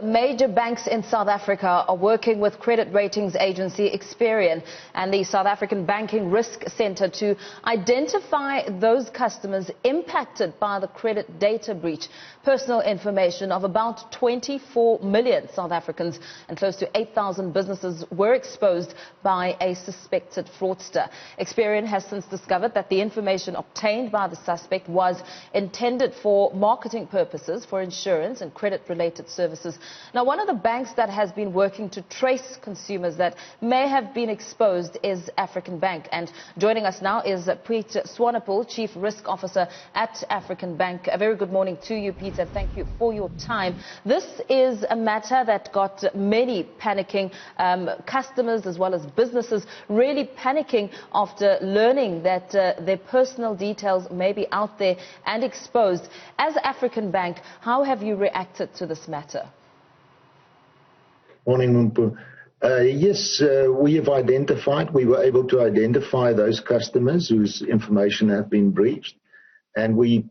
Major banks in South Africa are working with credit ratings agency Experian and the South African Banking Risk Centre to identify those customers impacted by the credit data breach. Personal information of about 24 million South Africans and close to 8,000 businesses were exposed by a suspected fraudster. Experian has since discovered that the information obtained by the suspect was intended for marketing purposes, for insurance and credit-related services. Now, one of the banks that has been working to trace consumers that may have been exposed is African Bank. And joining us now is Piet Swanepoel, Chief Risk Officer at African Bank. A very good morning to you, Peter. Thank you for your time. This is a matter that got many panicking, customers as well as businesses really panicking after learning that their personal details may be out there and exposed. As African Bank, how have you reacted to this matter? Morning, Mpho. Yes, we were able to identify those customers whose information have been breached, and we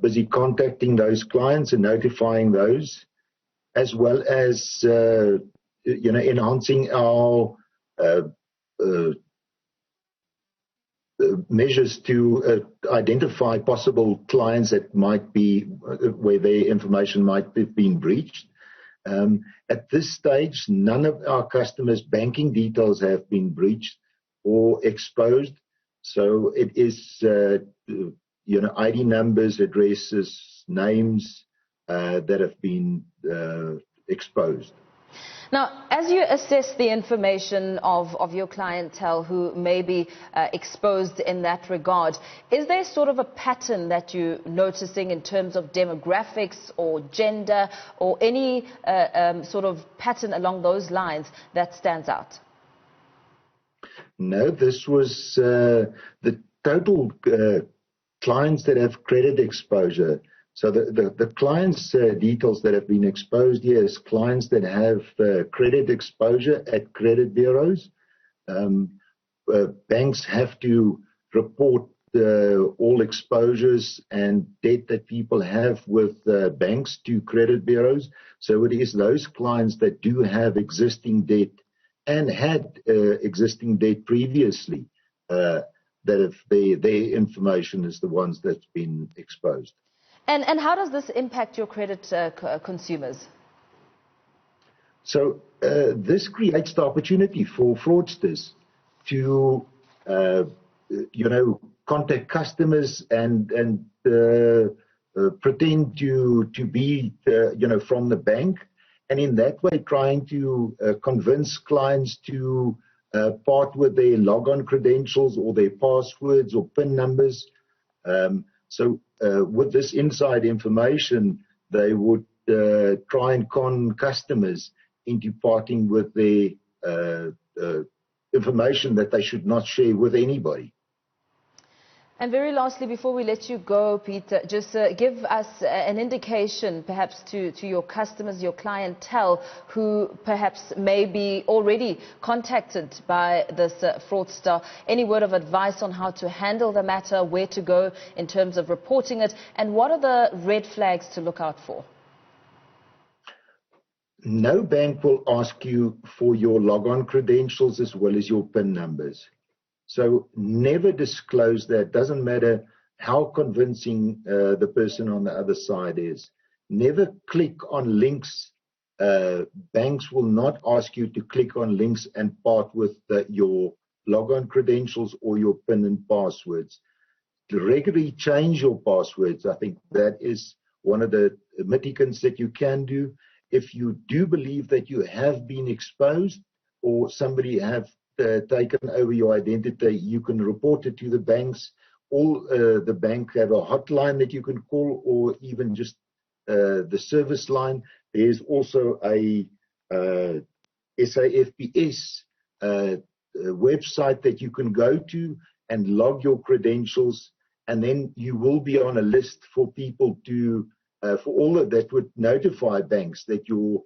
busy contacting those clients and notifying those, as well as enhancing our measures to identify possible clients that might be where their information might have been breached. At this stage, none of our customers' banking details have been breached or exposed. So it is, ID numbers, addresses, names that have been exposed. Now, as you assess the information of your clientele who may be exposed in that regard, is there sort of a pattern that you're noticing in terms of demographics or gender or any sort of pattern along those lines that stands out? No, this was the total clients that have credit exposure. So the clients' details that have been exposed here is clients that have credit exposure at credit bureaus. Banks have to report all exposures and debt that people have with banks to credit bureaus. So it is those clients that do have existing debt and had existing debt previously that if their information is the ones that's been exposed. And how does this impact your credit consumers? So this creates the opportunity for fraudsters to, contact customers and pretend to be, from the bank, and in that way trying to convince clients to part with their log-on credentials or their passwords or PIN numbers. So with this inside information, they would try and con customers into parting with their information that they should not share with anybody. And very lastly, before we let you go, Peter, just give us an indication perhaps to your customers, your clientele, who perhaps may be already contacted by this fraudster. Any word of advice on how to handle the matter, where to go in terms of reporting it, and what are the red flags to look out for? No bank will ask you for your log-on credentials as well as your PIN numbers. So never disclose that. Doesn't matter how convincing the person on the other side is. Never click on links. Banks will not ask you to click on links and part with your log-on credentials or your PIN and passwords. To regularly change your passwords. I think that is one of the mitigants that you can do. If you do believe that you have been exposed or somebody have taken over your identity, you can report it to the banks. The bank have a hotline that you can call, or even just the service line. There's also a SAFPS website that you can go to and log your credentials, and then you will be on a list for people to for all of that would notify banks that your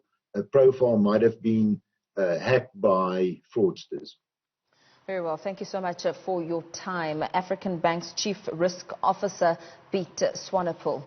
profile might have been hacked by fraudsters. Very well. Thank you so much for your time. African Bank's Chief Risk Officer, Piet Swanepoel.